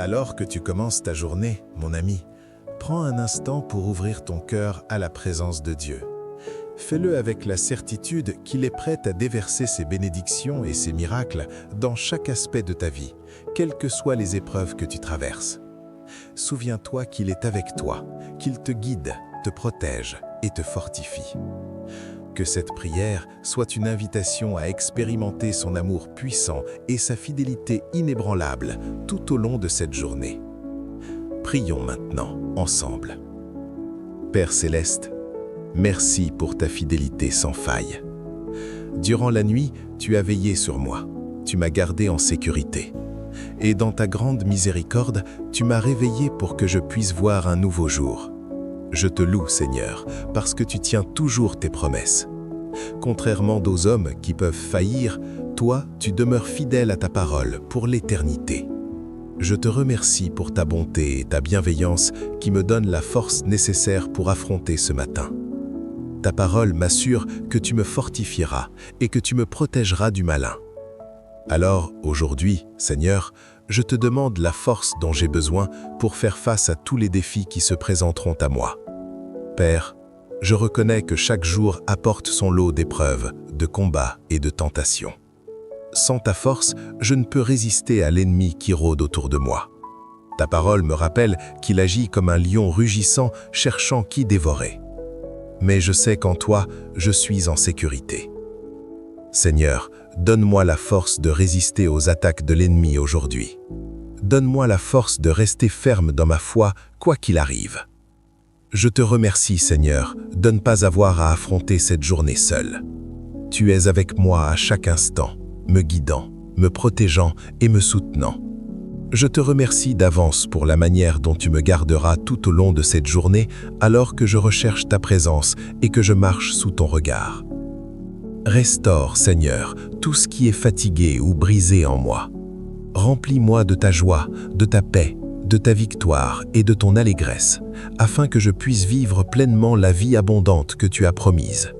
Alors que tu commences ta journée, mon ami, prends un instant pour ouvrir ton cœur à la présence de Dieu. Fais-le avec la certitude qu'il est prêt à déverser ses bénédictions et ses miracles dans chaque aspect de ta vie, quelles que soient les épreuves que tu traverses. Souviens-toi qu'il est avec toi, qu'il te guide, te protège et te fortifie. Que cette prière soit une invitation à expérimenter son amour puissant et sa fidélité inébranlable tout au long de cette journée. Prions maintenant, ensemble. Père Céleste, merci pour ta fidélité sans faille. Durant la nuit, tu as veillé sur moi, tu m'as gardé en sécurité. Et dans ta grande miséricorde, tu m'as réveillé pour que je puisse voir un nouveau jour. Je te loue, Seigneur, parce que tu tiens toujours tes promesses. Contrairement aux hommes qui peuvent faillir, toi, tu demeures fidèle à ta parole pour l'éternité. Je te remercie pour ta bonté et ta bienveillance qui me donnent la force nécessaire pour affronter ce matin. Ta parole m'assure que tu me fortifieras et que tu me protégeras du malin. Alors, aujourd'hui, Seigneur, je te demande la force dont j'ai besoin pour faire face à tous les défis qui se présenteront à moi. Père, je reconnais que chaque jour apporte son lot d'épreuves, de combats et de tentations. Sans ta force, je ne peux résister à l'ennemi qui rôde autour de moi. Ta parole me rappelle qu'il agit comme un lion rugissant cherchant qui dévorer. Mais je sais qu'en toi, je suis en sécurité. Seigneur, donne-moi la force de résister aux attaques de l'ennemi aujourd'hui. Donne-moi la force de rester ferme dans ma foi, quoi qu'il arrive. Je te remercie, Seigneur, de ne pas avoir à affronter cette journée seule. Tu es avec moi à chaque instant, me guidant, me protégeant et me soutenant. Je te remercie d'avance pour la manière dont tu me garderas tout au long de cette journée alors que je recherche ta présence et que je marche sous ton regard. Restaure, Seigneur, tout ce qui est fatigué ou brisé en moi. Remplis-moi de ta joie, de ta paix, de ta victoire et de ton allégresse, afin que je puisse vivre pleinement la vie abondante que tu as promise.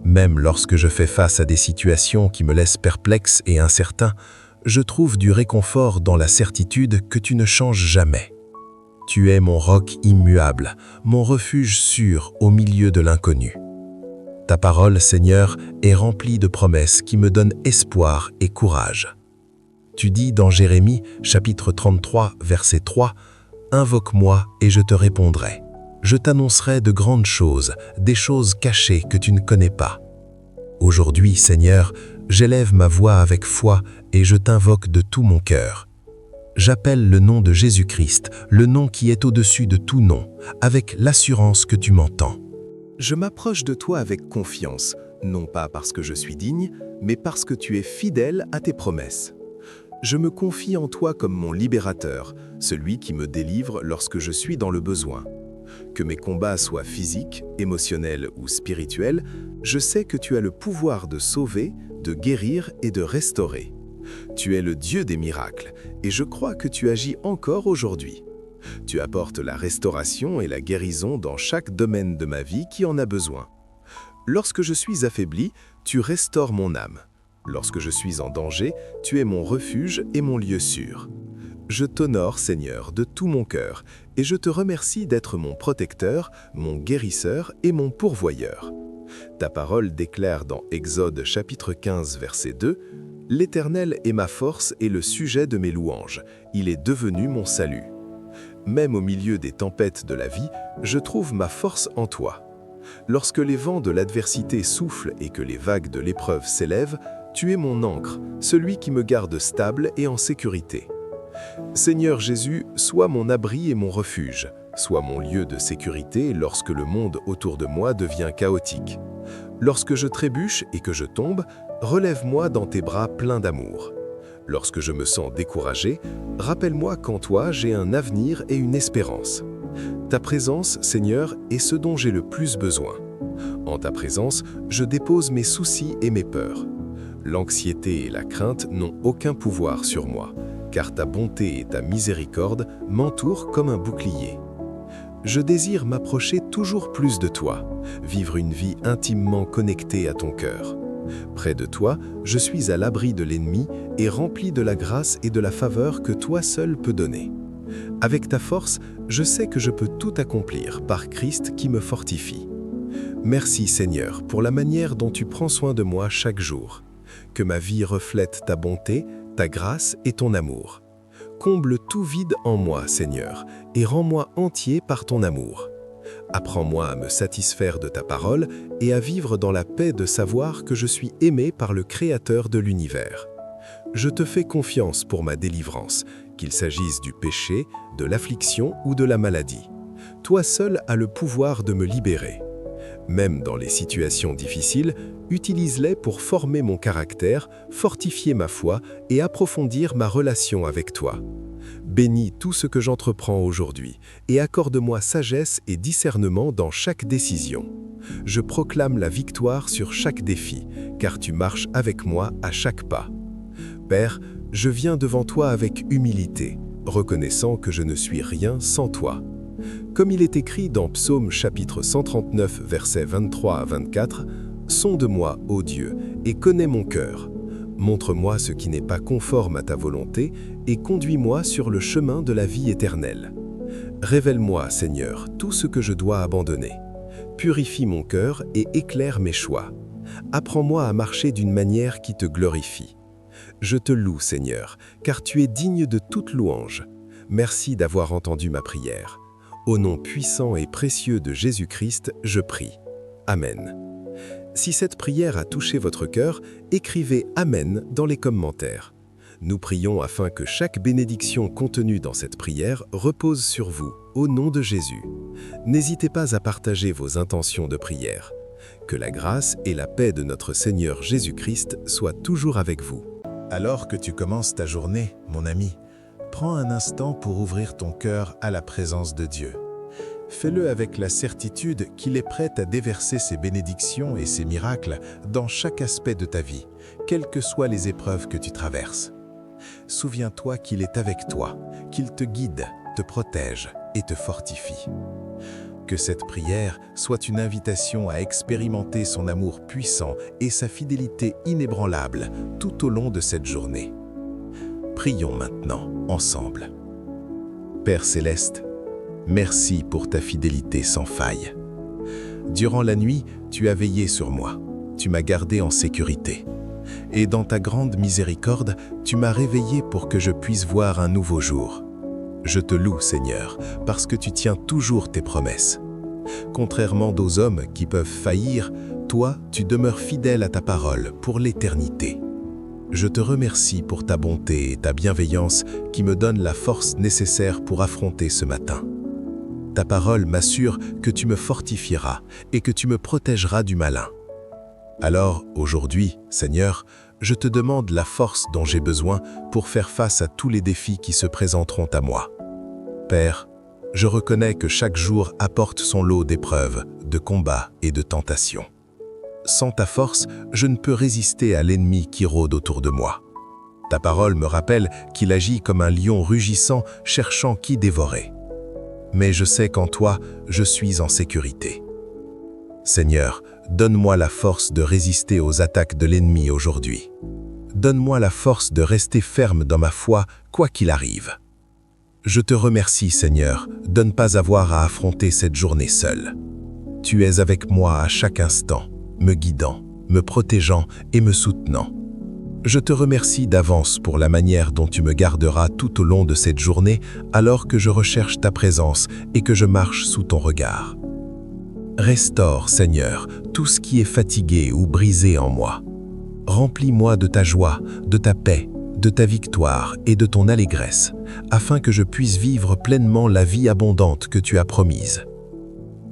Même lorsque je fais face à des situations qui me laissent perplexe et incertain, je trouve du réconfort dans la certitude que tu ne changes jamais. Tu es mon roc immuable, mon refuge sûr au milieu de l'inconnu. Ta parole, Seigneur, est remplie de promesses qui me donnent espoir et courage. Tu dis dans Jérémie, chapitre 33, verset 3, « Invoque-moi et je te répondrai. Je t'annoncerai de grandes choses, des choses cachées que tu ne connais pas. » Aujourd'hui, Seigneur, j'élève ma voix avec foi et je t'invoque de tout mon cœur. J'appelle le nom de Jésus-Christ, le nom qui est au-dessus de tout nom, avec l'assurance que tu m'entends. Je m'approche de toi avec confiance, non pas parce que je suis digne, mais parce que tu es fidèle à tes promesses. Je me confie en toi comme mon libérateur, celui qui me délivre lorsque je suis dans le besoin. Que mes combats soient physiques, émotionnels ou spirituels, je sais que tu as le pouvoir de sauver, de guérir et de restaurer. Tu es le Dieu des miracles, et je crois que tu agis encore aujourd'hui. Tu apportes la restauration et la guérison dans chaque domaine de ma vie qui en a besoin. Lorsque je suis affaibli, tu restaures mon âme. Lorsque je suis en danger, tu es mon refuge et mon lieu sûr. Je t'honore, Seigneur, de tout mon cœur, et je te remercie d'être mon protecteur, mon guérisseur et mon pourvoyeur. Ta parole déclare dans Exode chapitre 15, verset 2, « L'Éternel est ma force et le sujet de mes louanges. Il est devenu mon salut. » Même au milieu des tempêtes de la vie, je trouve ma force en toi. Lorsque les vents de l'adversité soufflent et que les vagues de l'épreuve s'élèvent, tu es mon ancre, celui qui me garde stable et en sécurité. Seigneur Jésus, sois mon abri et mon refuge, sois mon lieu de sécurité lorsque le monde autour de moi devient chaotique. Lorsque je trébuche et que je tombe, relève-moi dans tes bras pleins d'amour. Lorsque je me sens découragé, rappelle-moi qu'en toi j'ai un avenir et une espérance. Ta présence, Seigneur, est ce dont j'ai le plus besoin. En ta présence, je dépose mes soucis et mes peurs. L'anxiété et la crainte n'ont aucun pouvoir sur moi, car ta bonté et ta miséricorde m'entourent comme un bouclier. Je désire m'approcher toujours plus de toi, vivre une vie intimement connectée à ton cœur. Près de toi, je suis à l'abri de l'ennemi et rempli de la grâce et de la faveur que toi seul peux donner. Avec ta force, je sais que je peux tout accomplir par Christ qui me fortifie. Merci Seigneur pour la manière dont tu prends soin de moi chaque jour. Que ma vie reflète ta bonté, ta grâce et ton amour. Comble tout vide en moi, Seigneur, et rends-moi entier par ton amour. Apprends-moi à me satisfaire de ta parole et à vivre dans la paix de savoir que je suis aimé par le Créateur de l'univers. Je te fais confiance pour ma délivrance, qu'il s'agisse du péché, de l'affliction ou de la maladie. Toi seul as le pouvoir de me libérer. Même dans les situations difficiles, utilise-les pour former mon caractère, fortifier ma foi et approfondir ma relation avec toi. Bénis tout ce que j'entreprends aujourd'hui et accorde-moi sagesse et discernement dans chaque décision. Je proclame la victoire sur chaque défi, car tu marches avec moi à chaque pas. Père, je viens devant toi avec humilité, reconnaissant que je ne suis rien sans toi. Comme il est écrit dans Psaume chapitre 139, versets 23 à 24, « Sonde-moi, ô Dieu, et connais mon cœur. Montre-moi ce qui n'est pas conforme à ta volonté et conduis-moi sur le chemin de la vie éternelle. Révèle-moi, Seigneur, tout ce que je dois abandonner. Purifie mon cœur et éclaire mes choix. Apprends-moi à marcher d'une manière qui te glorifie. Je te loue, Seigneur, car tu es digne de toute louange. Merci d'avoir entendu ma prière. Au nom puissant et précieux de Jésus-Christ, je prie. Amen. Si cette prière a touché votre cœur, écrivez « Amen » dans les commentaires. Nous prions afin que chaque bénédiction contenue dans cette prière repose sur vous, au nom de Jésus. N'hésitez pas à partager vos intentions de prière. Que la grâce et la paix de notre Seigneur Jésus-Christ soient toujours avec vous. Alors que tu commences ta journée, mon ami, prends un instant pour ouvrir ton cœur à la présence de Dieu. Fais-le avec la certitude qu'il est prêt à déverser ses bénédictions et ses miracles dans chaque aspect de ta vie, quelles que soient les épreuves que tu traverses. Souviens-toi qu'il est avec toi, qu'il te guide, te protège et te fortifie. Que cette prière soit une invitation à expérimenter son amour puissant et sa fidélité inébranlable tout au long de cette journée. Prions maintenant, ensemble. Père Céleste, merci pour ta fidélité sans faille. Durant la nuit, tu as veillé sur moi, tu m'as gardé en sécurité. Et dans ta grande miséricorde, tu m'as réveillé pour que je puisse voir un nouveau jour. Je te loue, Seigneur, parce que tu tiens toujours tes promesses. Contrairement aux hommes qui peuvent faillir, toi, tu demeures fidèle à ta parole pour l'éternité. Je te remercie pour ta bonté et ta bienveillance qui me donnent la force nécessaire pour affronter ce matin. Ta parole m'assure que tu me fortifieras et que tu me protégeras du malin. Alors, aujourd'hui, Seigneur, je te demande la force dont j'ai besoin pour faire face à tous les défis qui se présenteront à moi. Père, je reconnais que chaque jour apporte son lot d'épreuves, de combats et de tentations. Sans ta force, je ne peux résister à l'ennemi qui rôde autour de moi. Ta parole me rappelle qu'il agit comme un lion rugissant, cherchant qui dévorer. Mais je sais qu'en toi, je suis en sécurité. Seigneur, donne-moi la force de résister aux attaques de l'ennemi aujourd'hui. Donne-moi la force de rester ferme dans ma foi, quoi qu'il arrive. Je te remercie, Seigneur, de ne pas avoir à affronter cette journée seule. Tu es avec moi à chaque instant, me guidant, me protégeant et me soutenant. Je te remercie d'avance pour la manière dont tu me garderas tout au long de cette journée alors que je recherche ta présence et que je marche sous ton regard. Restaure, Seigneur, tout ce qui est fatigué ou brisé en moi. Remplis-moi de ta joie, de ta paix, de ta victoire et de ton allégresse, afin que je puisse vivre pleinement la vie abondante que tu as promise.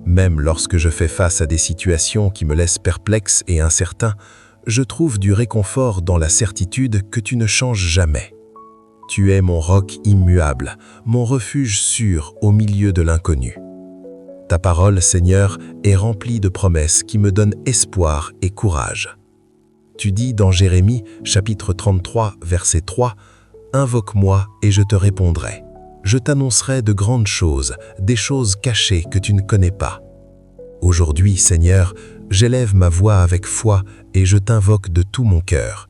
Même lorsque je fais face à des situations qui me laissent perplexe et incertain, je trouve du réconfort dans la certitude que tu ne changes jamais. Tu es mon roc immuable, mon refuge sûr au milieu de l'inconnu. Ta parole, Seigneur, est remplie de promesses qui me donnent espoir et courage. Tu dis dans Jérémie, chapitre 33, verset 3, « Invoque-moi et je te répondrai. Je t'annoncerai de grandes choses, des choses cachées que tu ne connais pas. » Aujourd'hui, Seigneur, j'élève ma voix avec foi et je t'invoque de tout mon cœur.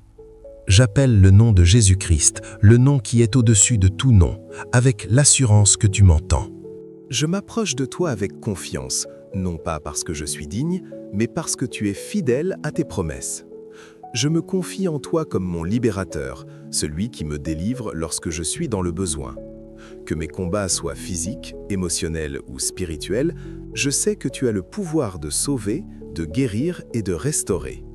J'appelle le nom de Jésus-Christ, le nom qui est au-dessus de tout nom, avec l'assurance que tu m'entends. Je m'approche de toi avec confiance, non pas parce que je suis digne, mais parce que tu es fidèle à tes promesses. Je me confie en toi comme mon libérateur, celui qui me délivre lorsque je suis dans le besoin. Que mes combats soient physiques, émotionnels ou spirituels, je sais que tu as le pouvoir de sauver, de guérir et de restaurer.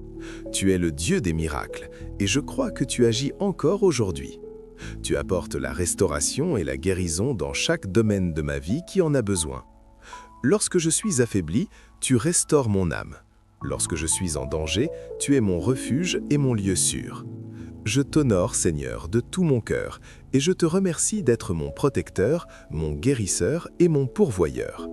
Tu es le Dieu des miracles, et je crois que tu agis encore aujourd'hui. Tu apportes la restauration et la guérison dans chaque domaine de ma vie qui en a besoin. Lorsque je suis affaibli, tu restaures mon âme. Lorsque je suis en danger, tu es mon refuge et mon lieu sûr. Je t'honore, Seigneur, de tout mon cœur, et je te remercie d'être mon protecteur, mon guérisseur et mon pourvoyeur.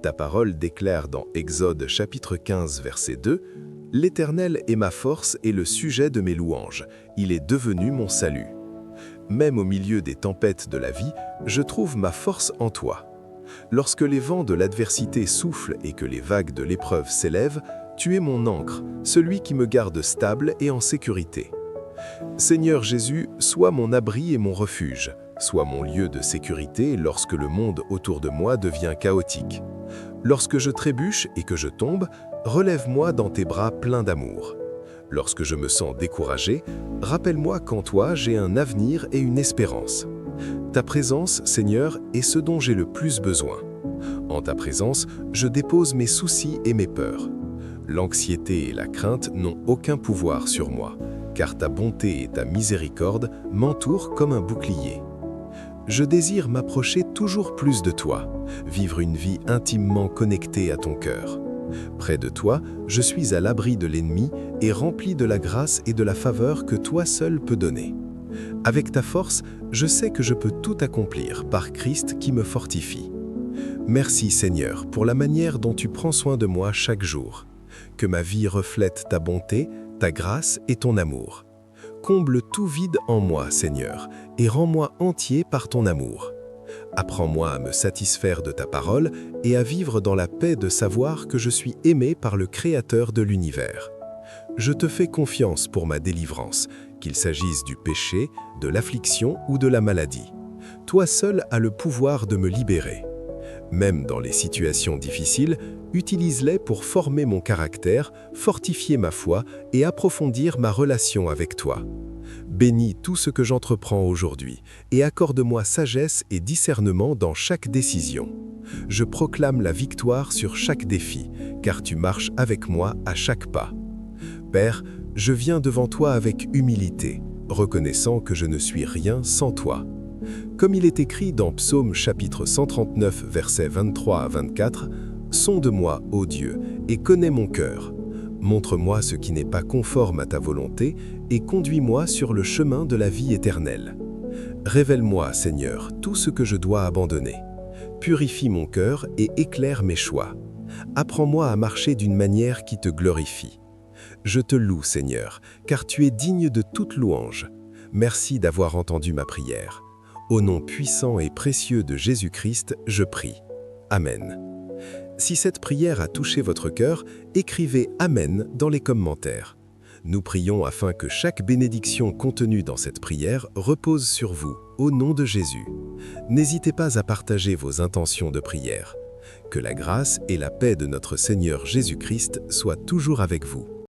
Ta parole déclare dans Exode chapitre 15, verset 2, « L'Éternel est ma force et le sujet de mes louanges, il est devenu mon salut. » Même au milieu des tempêtes de la vie, je trouve ma force en toi. Lorsque les vents de l'adversité soufflent et que les vagues de l'épreuve s'élèvent, tu es mon ancre, celui qui me garde stable et en sécurité. Seigneur Jésus, sois mon abri et mon refuge, sois mon lieu de sécurité lorsque le monde autour de moi devient chaotique. Lorsque je trébuche et que je tombe, relève-moi dans tes bras pleins d'amour. Lorsque je me sens découragé, rappelle-moi qu'en toi j'ai un avenir et une espérance. Ta présence, Seigneur, est ce dont j'ai le plus besoin. En ta présence, je dépose mes soucis et mes peurs. L'anxiété et la crainte n'ont aucun pouvoir sur moi, car ta bonté et ta miséricorde m'entourent comme un bouclier. Je désire m'approcher toujours plus de toi, vivre une vie intimement connectée à ton cœur. Près de toi, je suis à l'abri de l'ennemi et rempli de la grâce et de la faveur que toi seul peux donner. Avec ta force, je sais que je peux tout accomplir par Christ qui me fortifie. Merci Seigneur pour la manière dont tu prends soin de moi chaque jour. Que ma vie reflète ta bonté, ta grâce et ton amour. Comble tout vide en moi, Seigneur, et rends-moi entier par ton amour. Apprends-moi à me satisfaire de ta parole et à vivre dans la paix de savoir que je suis aimé par le Créateur de l'univers. Je te fais confiance pour ma délivrance, qu'il s'agisse du péché, de l'affliction ou de la maladie. Toi seul as le pouvoir de me libérer. Même dans les situations difficiles, utilise-les pour former mon caractère, fortifier ma foi et approfondir ma relation avec toi. Bénis tout ce que j'entreprends aujourd'hui et accorde-moi sagesse et discernement dans chaque décision. Je proclame la victoire sur chaque défi, car tu marches avec moi à chaque pas. Père, je viens devant toi avec humilité, reconnaissant que je ne suis rien sans toi. Comme il est écrit dans Psaume chapitre 139, versets 23 à 24, « Sonde-moi, ô Dieu, et connais mon cœur. Montre-moi ce qui n'est pas conforme à ta volonté et conduis-moi sur le chemin de la vie éternelle. Révèle-moi, Seigneur, tout ce que je dois abandonner. Purifie mon cœur et éclaire mes choix. Apprends-moi à marcher d'une manière qui te glorifie. Je te loue, Seigneur, car tu es digne de toute louange. Merci d'avoir entendu ma prière. Au nom puissant et précieux de Jésus-Christ, je prie. Amen. Si cette prière a touché votre cœur, écrivez « Amen » dans les commentaires. Nous prions afin que chaque bénédiction contenue dans cette prière repose sur vous, au nom de Jésus. N'hésitez pas à partager vos intentions de prière. Que la grâce et la paix de notre Seigneur Jésus-Christ soient toujours avec vous.